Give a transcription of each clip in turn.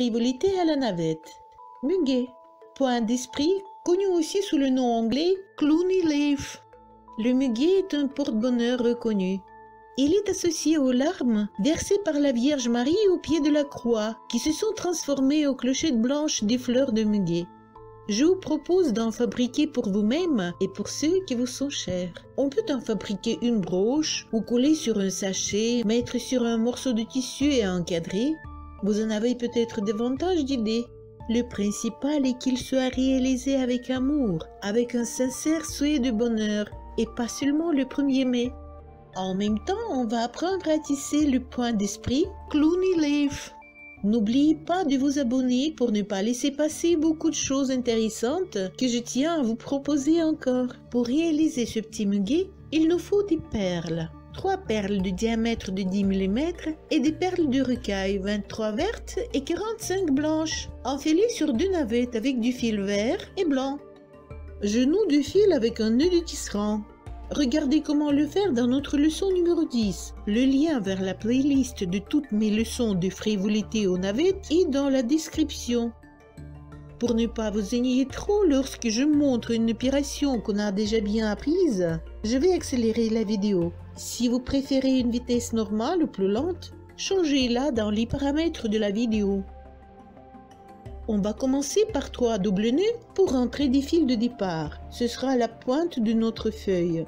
frivolité à la navette. Muguet, point d'esprit, connu aussi sous le nom anglais Clooney Leaf. Le muguet est un porte-bonheur reconnu. Il est associé aux larmes versées par la Vierge Marie au pied de la croix, qui se sont transformées aux clochettes blanches des fleurs de muguet. Je vous propose d'en fabriquer pour vous-même et pour ceux qui vous sont chers. On peut en fabriquer une broche ou coller sur un sachet, mettre sur un morceau de tissu et encadrer. Vous en avez peut-être davantage d'idées. Le principal est qu'il soit réalisé avec amour, avec un sincère souhait de bonheur, et pas seulement le 1er mai. En même temps, on va apprendre à tisser le point d'esprit Clooney Leaf. N'oubliez pas de vous abonner pour ne pas laisser passer beaucoup de choses intéressantes que je tiens à vous proposer encore. Pour réaliser ce petit muguet, il nous faut des perles. 3 perles de diamètre de 10 mm et des perles de rocaille, 23 vertes et 45 blanches, enfilées sur 2 navettes avec du fil vert et blanc. Je noue du fil avec un nœud de tisserand. Regardez comment le faire dans notre leçon numéro 10. Le lien vers la playlist de toutes mes leçons de frivolité aux navettes est dans la description. Pour ne pas vous ennuyer trop lorsque je montre une opération qu'on a déjà bien apprise, je vais accélérer la vidéo. Si vous préférez une vitesse normale ou plus lente, changez-la dans les paramètres de la vidéo. On va commencer par 3 doubles nœuds pour entrer des fils de départ. Ce sera la pointe de notre feuille.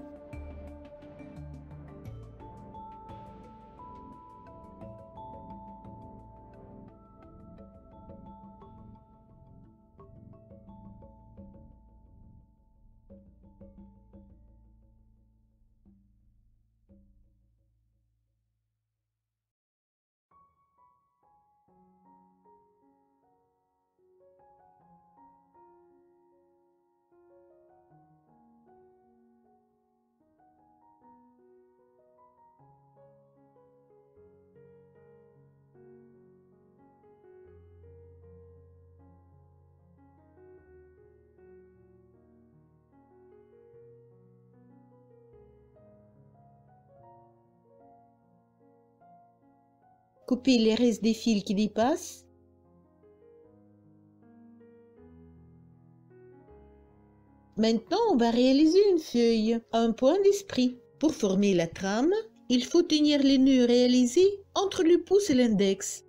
Coupez les restes des fils qui dépassent. Maintenant, on va réaliser une feuille, un point d'esprit. Pour former la trame, il faut tenir les nœuds réalisés entre le pouce et l'index.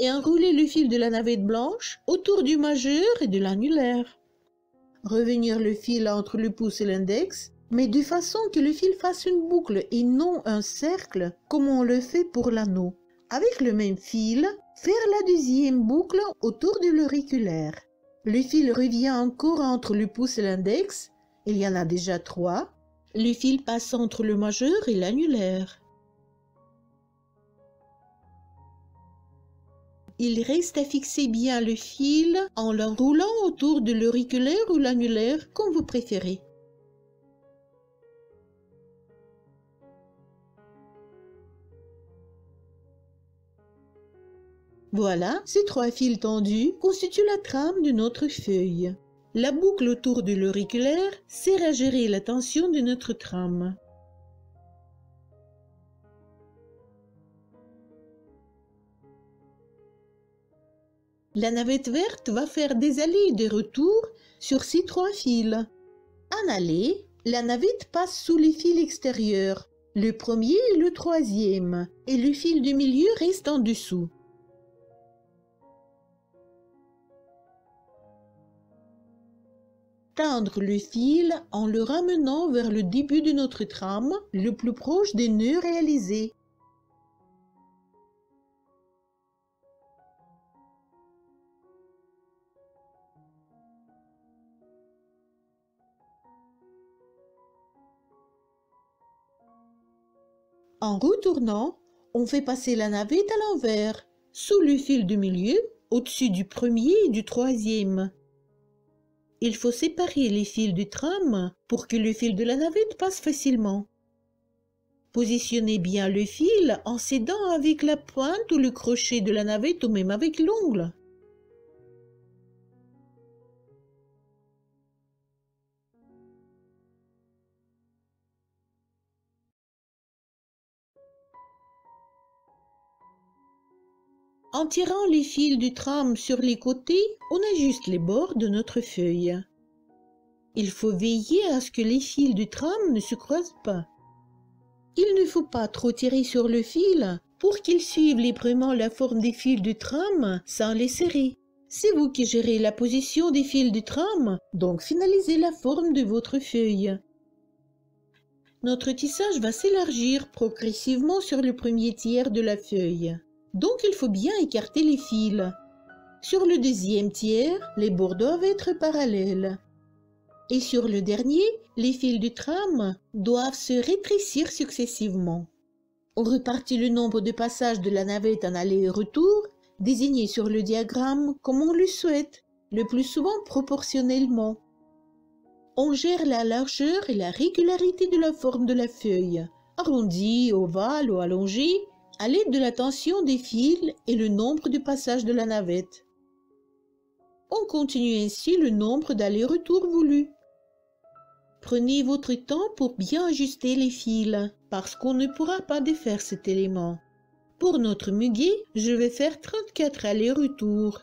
Et enrouler le fil de la navette blanche autour du majeur et de l'annulaire. Revenir le fil entre le pouce et l'index, mais de façon que le fil fasse une boucle et non un cercle, comme on le fait pour l'anneau. Avec le même fil, faire la deuxième boucle autour de l'auriculaire. Le fil revient encore entre le pouce et l'index, il y en a déjà 3. Le fil passe entre le majeur et l'annulaire. Il reste à fixer bien le fil en l'enroulant autour de l'auriculaire ou l'annulaire, comme vous préférez. Voilà, ces 3 fils tendus constituent la trame de notre feuille. La boucle autour de l'auriculaire sert à gérer la tension de notre trame. La navette verte va faire des allées de retour sur ces 3 fils. En allée, la navette passe sous les fils extérieurs, le premier et le 3e, et le fil du milieu reste en dessous. Tendre le fil en le ramenant vers le début de notre trame, le plus proche des nœuds réalisés. En retournant, on fait passer la navette à l'envers, sous le fil du milieu, au-dessus du premier et du 3e. Il faut séparer les fils du trame pour que le fil de la navette passe facilement. Positionnez bien le fil en s'aidant avec la pointe ou le crochet de la navette ou même avec l'ongle. En tirant les fils du tram sur les côtés, on ajuste les bords de notre feuille. Il faut veiller à ce que les fils du tram ne se croisent pas. Il ne faut pas trop tirer sur le fil pour qu'il suive librement la forme des fils du tram sans les serrer. C'est vous qui gérez la position des fils du tram, donc finalisez la forme de votre feuille. Notre tissage va s'élargir progressivement sur le premier tiers de la feuille. Donc il faut bien écarter les fils. Sur le deuxième tiers, les bords doivent être parallèles. Et sur le dernier, les fils du tram doivent se rétrécir successivement. On répartit le nombre de passages de la navette en aller et retour, désigné sur le diagramme comme on le souhaite, le plus souvent proportionnellement. On gère la largeur et la régularité de la forme de la feuille, arrondie, ovale ou allongée, à l'aide de la tension des fils et le nombre de passages de la navette. On continue ainsi le nombre d'allers-retours voulus. Prenez votre temps pour bien ajuster les fils, parce qu'on ne pourra pas défaire cet élément. Pour notre muguet, je vais faire 34 allers-retours.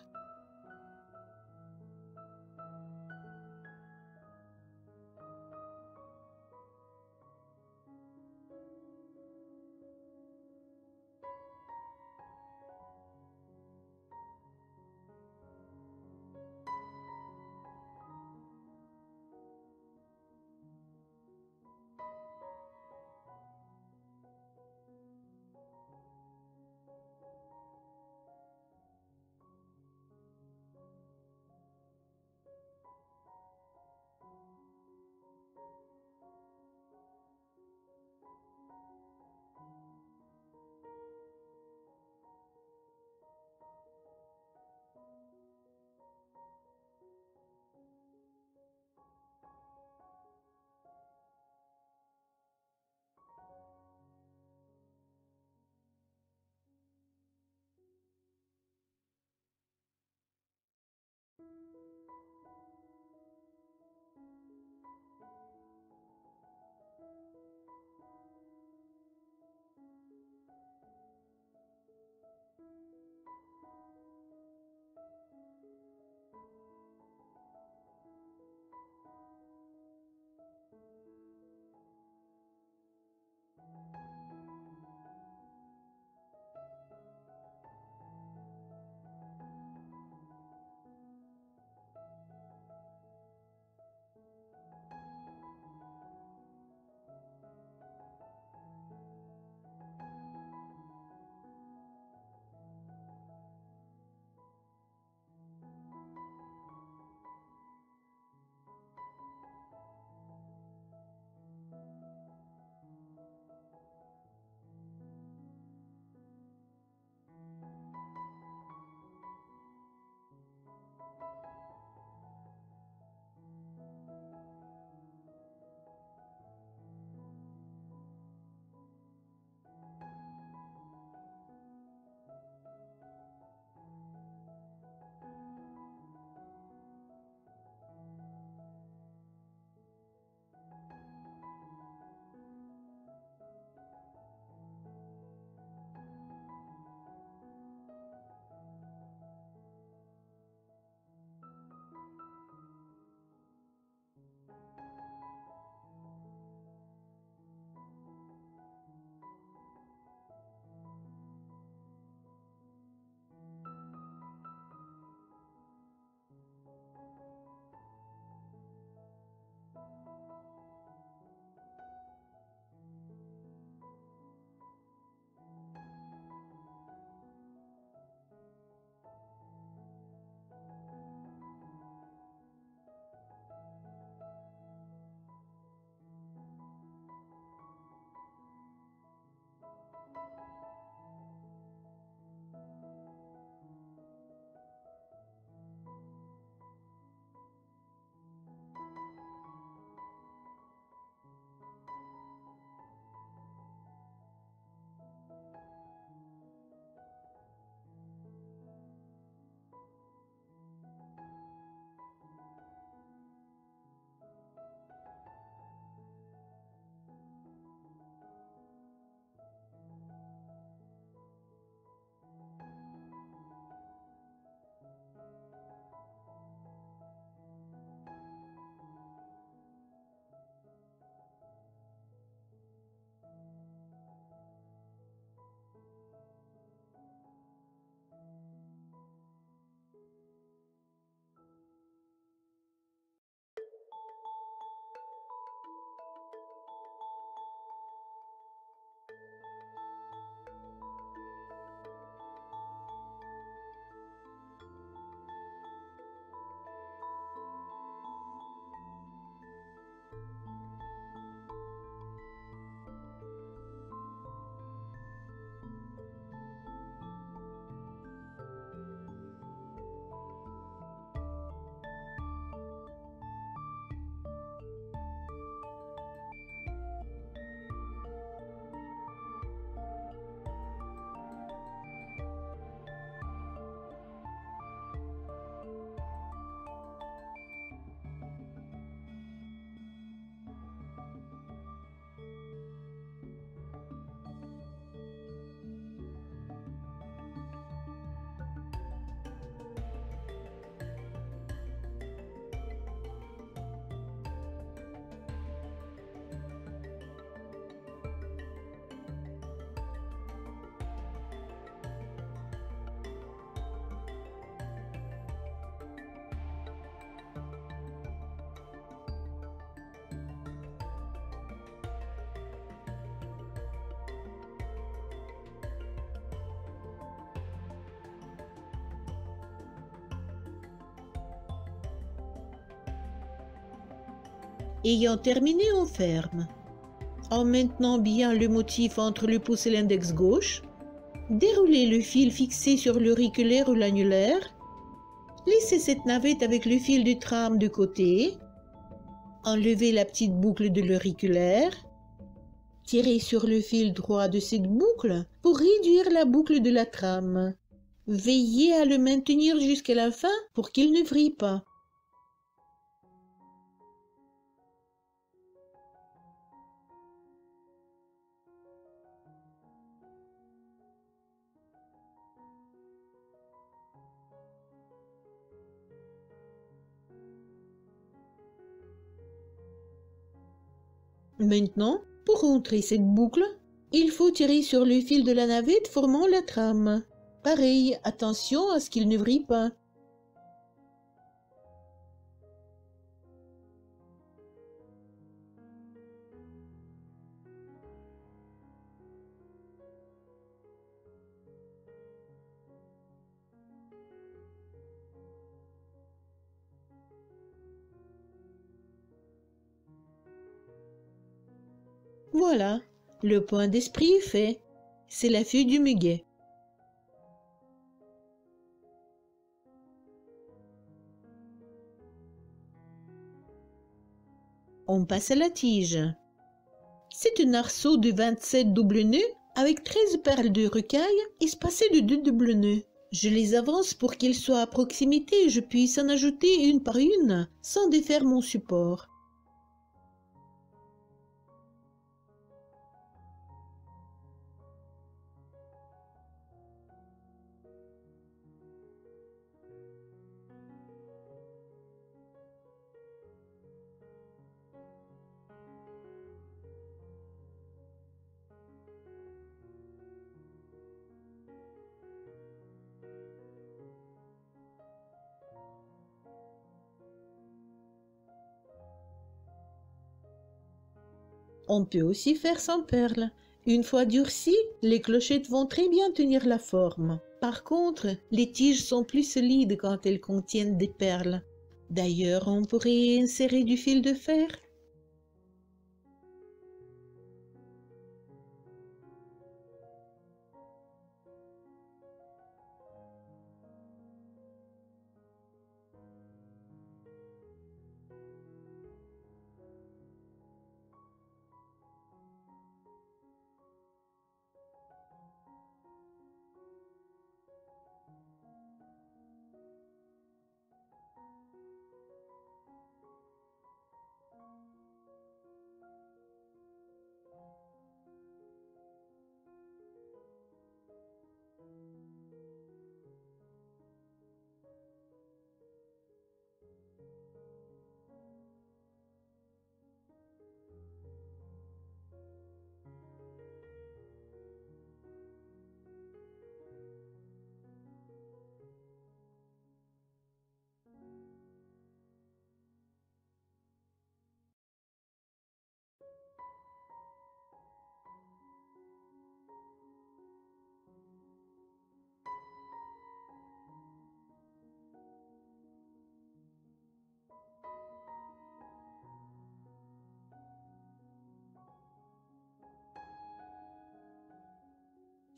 Ayant terminé, on ferme. En maintenant bien le motif entre le pouce et l'index gauche, déroulez le fil fixé sur l'auriculaire ou l'annulaire, laissez cette navette avec le fil du tram de côté, enlevez la petite boucle de l'auriculaire, tirez sur le fil droit de cette boucle pour réduire la boucle de la trame. Veillez à le maintenir jusqu'à la fin pour qu'il ne vrille pas. Maintenant, pour rentrer cette boucle, il faut tirer sur le fil de la navette formant la trame. Pareil, attention à ce qu'il ne vrille pas. Voilà, le point d'esprit est fait. C'est la feuille du muguet. On passe à la tige. C'est un arceau de 27 double nœuds avec 13 perles de rocaille espacées de 2 double nœuds. Je les avance pour qu'ils soient à proximité et je puisse en ajouter une par une sans défaire mon support. On peut aussi faire sans perles. Une fois durcies, les clochettes vont très bien tenir la forme. Par contre, les tiges sont plus solides quand elles contiennent des perles. D'ailleurs, on pourrait insérer du fil de fer.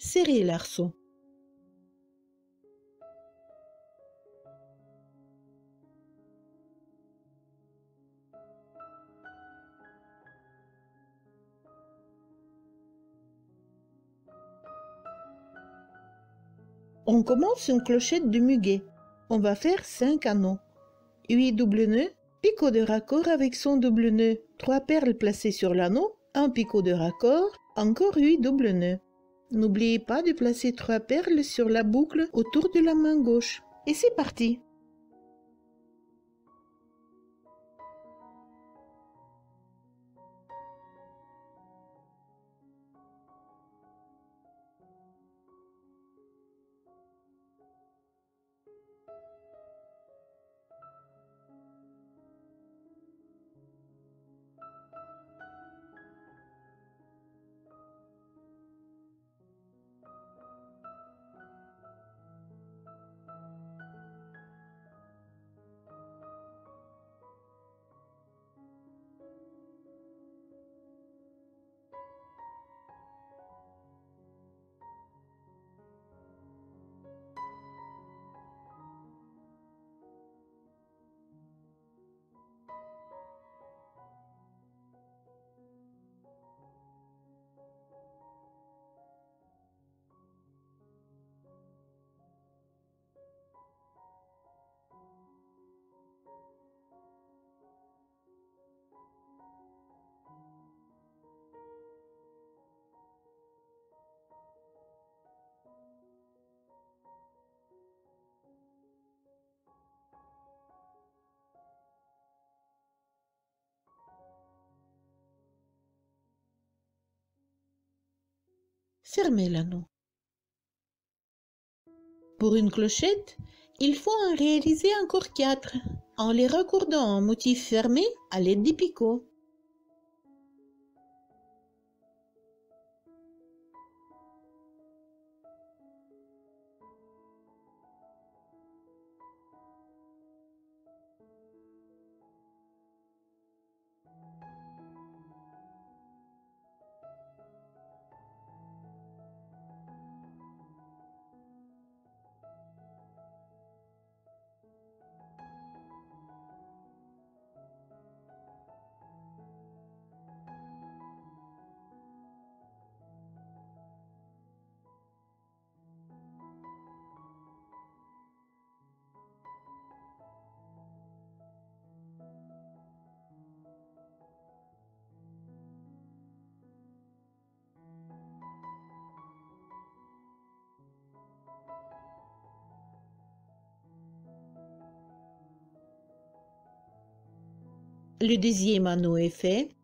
serrer l'arceau. On commence une clochette de muguet. On va faire 5 anneaux. 8 double nœuds, picot de raccord avec son double nœud, 3 perles placées sur l'anneau, un picot de raccord, encore 8 double nœuds. N'oubliez pas de placer 3 perles sur la boucle autour de la main gauche. Et c'est parti! Fermez l'anneau. Pour une clochette, il faut en réaliser encore 4 en les raccordant en motif fermé à l'aide des picots. Le deuxième anneau est fait.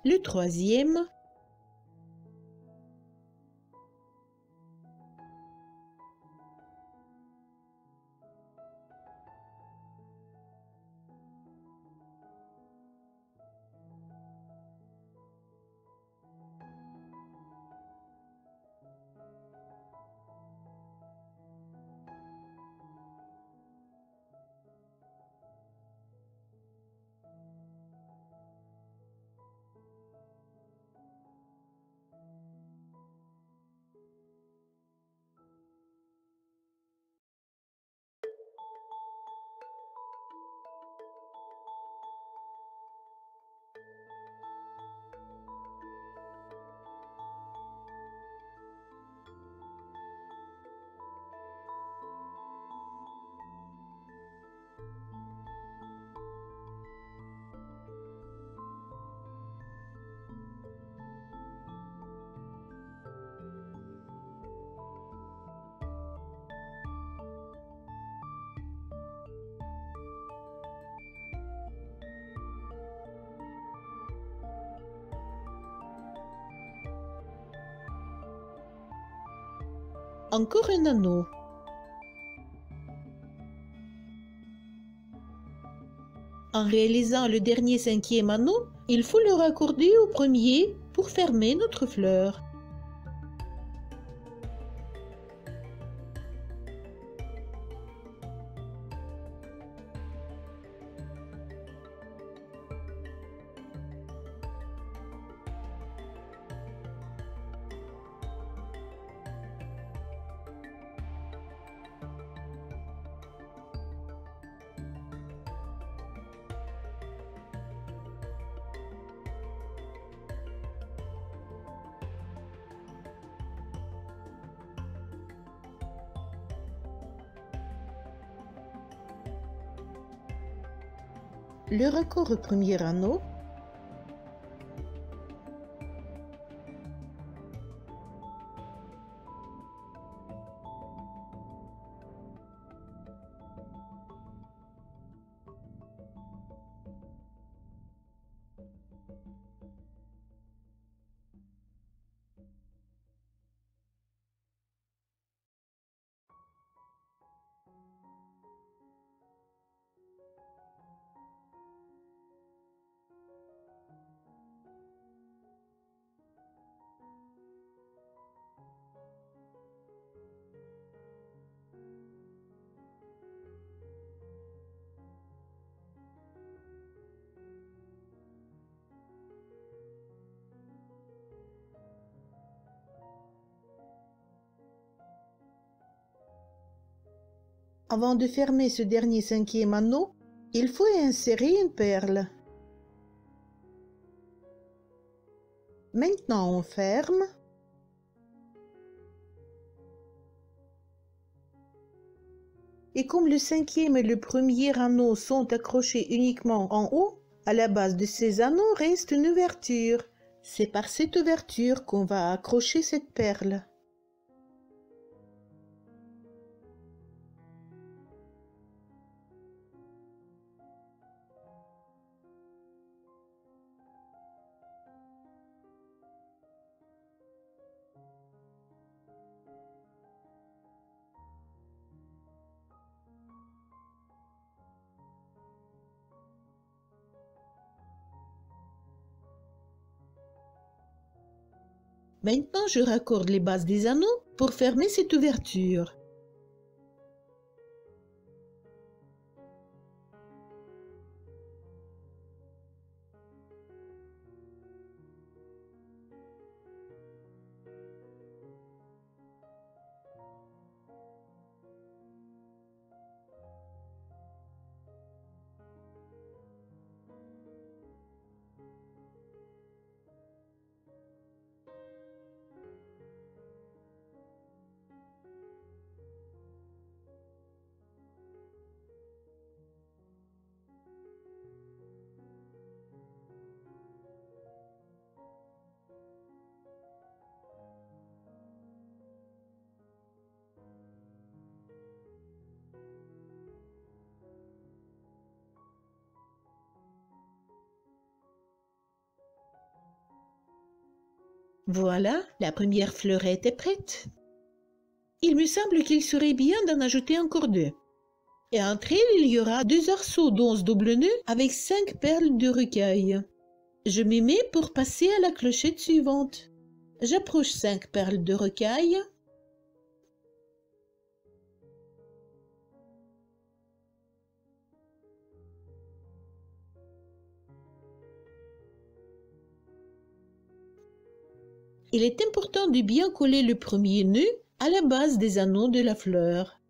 Le troisième. Encore un anneau. En réalisant le dernier cinquième anneau, il faut le raccorder au premier pour fermer notre fleur. Le raccord au premier anneau. Avant de fermer ce dernier cinquième anneau, il faut insérer une perle. Maintenant on ferme. Et comme le cinquième et le premier anneau sont accrochés uniquement en haut, à la base de ces anneaux reste une ouverture. C'est par cette ouverture qu'on va accrocher cette perle. Maintenant, je raccorde les bases des anneaux pour fermer cette ouverture. Voilà, la première fleurette est prête. Il me semble qu'il serait bien d'en ajouter encore deux. Et entre elles, il y aura 2 arceaux d'11 double nœuds avec 5 perles de rocaille. Je m'y mets pour passer à la clochette suivante. J'approche 5 perles de rocaille. Il est important de bien coller le premier nœud à la base des anneaux de la fleur.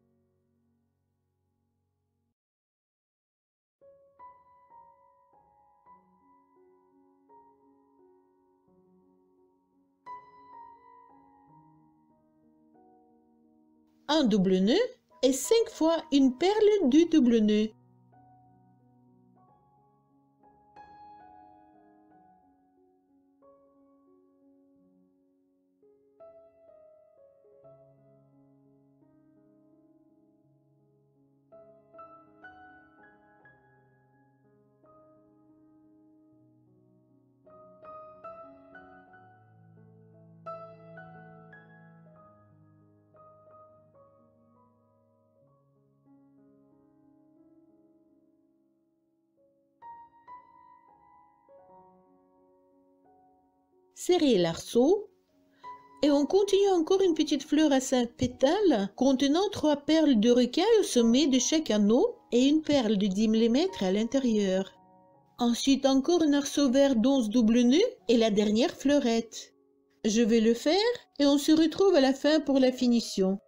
Un double nœud et 5 fois une perle du double nœud. serrez l'arceau et on continue encore une petite fleur à 5 pétales contenant 3 perles de rocaille au sommet de chaque anneau et une perle de 10 mm à l'intérieur. Ensuite encore un arceau vert d'11 double nœuds et la dernière fleurette. Je vais le faire et on se retrouve à la fin pour la finition.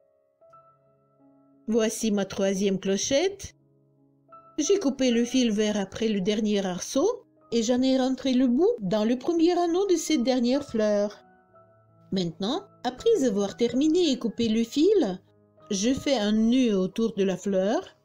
Voici ma 3e clochette. J'ai coupé le fil vert après le dernier arceau et j'en ai rentré le bout dans le premier anneau de cette dernière fleur. Maintenant, après avoir terminé et coupé le fil, je fais un nœud autour de la fleur.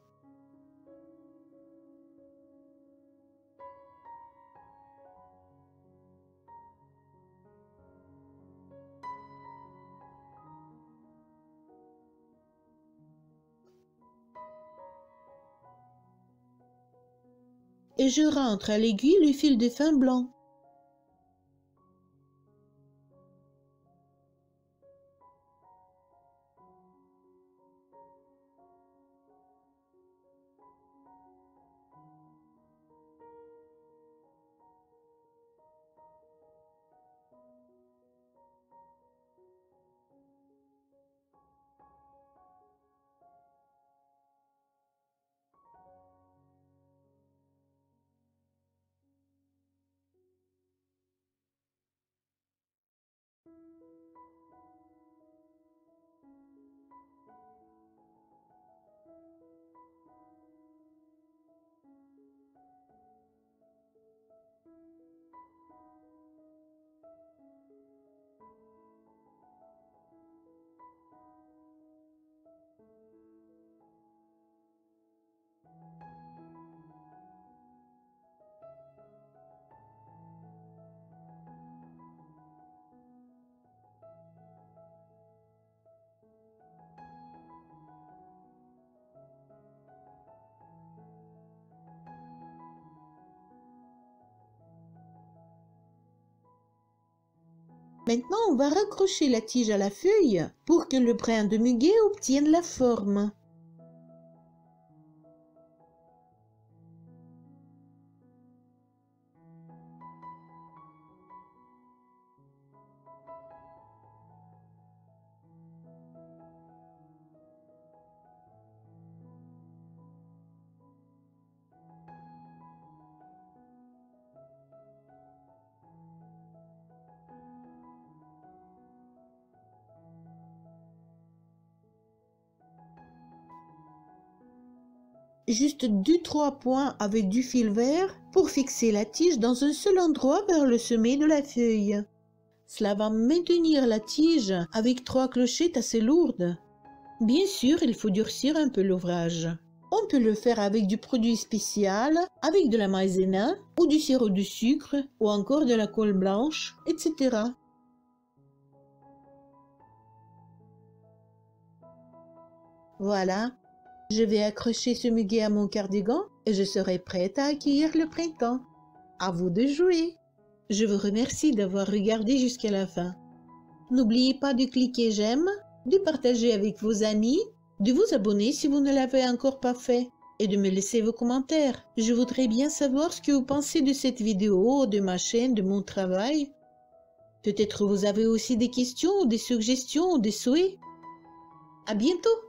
Et je rentre à l'aiguille le fil de fin blanc. Maintenant, on va raccrocher la tige à la feuille pour que le brin de muguet obtienne la forme. Juste 2-3 points avec du fil vert pour fixer la tige dans un seul endroit vers le sommet de la feuille. Cela va maintenir la tige avec 3 clochettes assez lourdes. Bien sûr, il faut durcir un peu l'ouvrage. On peut le faire avec du produit spécial, avec de la maïzena ou du sirop de sucre ou encore de la colle blanche, etc. Voilà. Je vais accrocher ce muguet à mon cardigan et je serai prête à accueillir le printemps. À vous de jouer. Je vous remercie d'avoir regardé jusqu'à la fin. N'oubliez pas de cliquer j'aime, de partager avec vos amis, de vous abonner si vous ne l'avez encore pas fait et de me laisser vos commentaires. Je voudrais bien savoir ce que vous pensez de cette vidéo, de ma chaîne, de mon travail. Peut-être vous avez aussi des questions, des suggestions ou des souhaits. À bientôt!